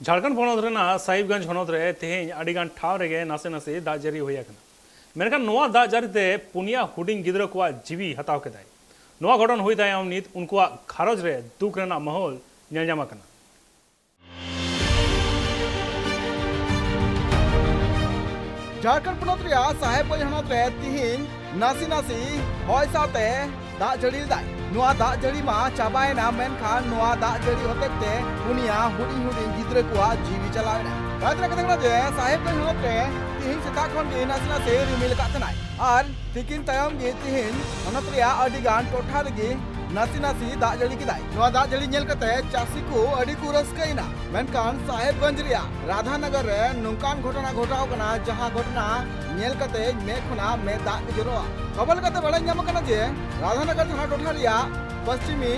झारखंड पनोत साहिबगंज हनोत रे तेहें अडिगान ठाव रेगे नासे नासे दाग जारी होया कना मेनखान नोआ दाग जारीते पुनिया हुडिंग गिद्रा को जीवी हताव केदाय नोआ घटन हुई तायम नित उनको घारज रे दुख रेना माहौल नेल ᱧᱟᱢ आकना। झारखंड पनोत रे साहेबगंज हनोत रे तिहिन नासी नासी हय साथे दाग जड़ी दाय नोआ दाग जड़ी मा चाबायना मेनखान नोआ दाग जड़ी होतेते पुनिया हुडिंग हुडिंग गिद्रा को जीवी चलावेना रात्रा कथंगना जे साहेबगंज हनोत रे तिहिन सेता खन गे नासी नासी रिमिल कातनाय आर तिकिन तायम गे तिहिन हनोत रे अडिगान टोठा रे नासी नासी दाग जड़ी किदाय नोआ दाग जड़ी नेल कते चासी को अडी को रस्कैना मेनखान साहेबगंज रे राधानगर रे नोंकान घटना घटाव कना जहां घटना नेल कते मे खुना मे दाग जरोआ खबर कते बड़ा ᱧᱟᱢ कना जे राधानगर थाना टोठा रिया पश्चिमी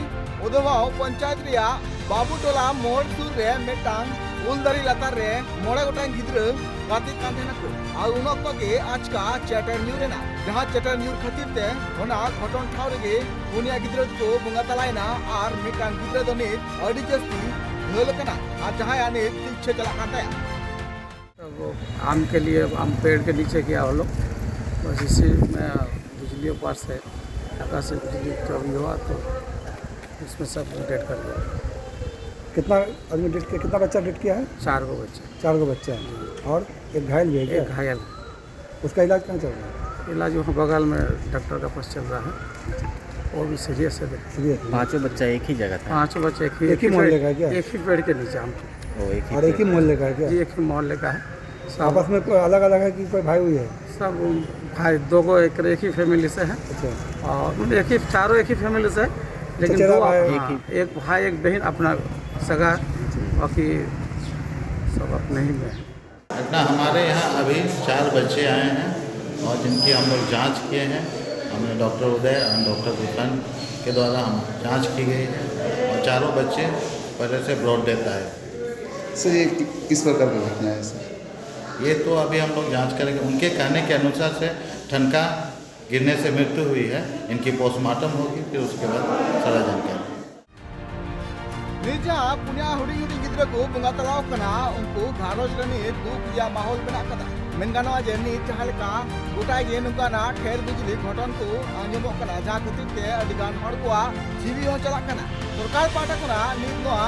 उदवाव पंचायत रिया बाबूटोला मोड़ सुर रे मेटांग उलदारी लतार रे मोड़े गोटांग गिद्रा गाती कान देना को आ उन ऑक्टो के आजका चैटर न्यू रेना जहां चैटर न्यू खातिर ते होना घटन ठाव रे पुनिया गिद्रा को बुंगा तलायना आर मेटांग गिद्रा दोने अडी जस्ती ढोल कना आ जहां आने तीछे चला काटा वो आम के लिए आम पेड़ के नीचे गया वो लोग बस इसी में बिजली पास से आकाश से बिजली का भी हुआ तो इसमें सब डेट कर दिया। कितना आदमी डेट किया, कितना बच्चा डेट किया है? 4 गो बच्चे। 4 गो बच्चे हैं और एक घायल भी है क्या? एक घायल। उसका इलाज कहाँ चल रहा है? इलाज वहाँ बगल में डॉक्टर का पास चल रहा है, वो भी सीरियस है। सीरियस? पांचों बच्चा एक ही जगह था? पाँचों बच्चे एक ही मोहल्ले का है क्या? एक ही पेड़ के नीचे आम और एक ही मोहल्ले का है क्या? जी एक ही मोहल्ले का है। आपस में कोई अलग अलग है कि कोई भाई हुई है? सब भाई 2 गो एक ही फैमिली से है। अच्छा। और एक ही चारों एक ही फैमिली से है, लेकिन चचेरा दो भाई एक भाई एक बहन अपना सगा, बाकी सब अपने ही में है। घटना हमारे यहाँ अभी 4 बच्चे आए हैं और जिनकी हम लोग जांच किए हैं। हमने डॉक्टर उदय और डॉक्टर गुफन के द्वारा हम जांच की गई है और चारों बच्चे पहले से ब्रॉड डेथ आए। सर ये किस प्रकार की घटना है सर? ये तो अभी हम लोग जांच करेंगे। उनके कहने के अनुसार से ठनका गिरने से मृत्यु हुई है। इनकी पोस्टमार्टम होगी, फिर उसके बाद सारा जानकारी। निजा पुनिया हुडिंग हुडिंग गिद्रा को बुंगा तलाव कना उनको घारोज रनी दुख या माहौल बना कदा मेनगानो जे नी जहालका गोटाय गे नुकाना ठेर बिजली घटन को आंजमो कना जा खतिर ते अडिगान हड़ को जीवी हो चला कना सरकार पाटा कना नीत नो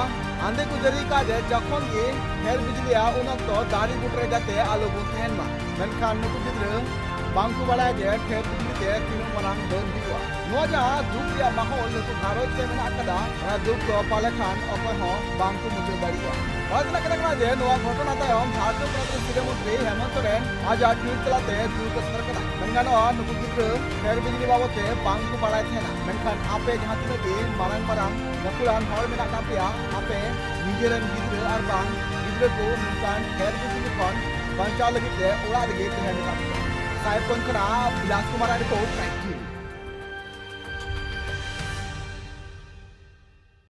आंदे को जरी का जे जखन गे ठेर बिजली उन तो दारी गुटरे जाते आलो बो तेन मा मेनखान नुकु गिद्रा बांकु बड़ा जे ठेर बिजली ते तीन मनांग दोन दिवा नो जा दुख या माहौल नुकु घारोज ते मेना कदा दुख को पाले खान अको हो बांकु मुझे दाड़ीवा राजना कना जे नो घटना तायम झारखंड प्रदेश मुख्य मंत्री हेमंत सोरेन आज ट्वीट तलाते दुख सर कदा मेनगानो नुकु गिद्रा ठेर बिजली बाबते बांकु बड़ा थेना मेनखान आपे जहां तिना के मारंग मारंग गकुलान हर मेना कापिया आपे निजेरन गिद्रा आर बांग गिद्रा को नुकान ठेर बिजली खन बंचा लगी ते ओड़ा लगी ते हेना साहेब कोन कना बिलास कुमार रिपोर्ट 19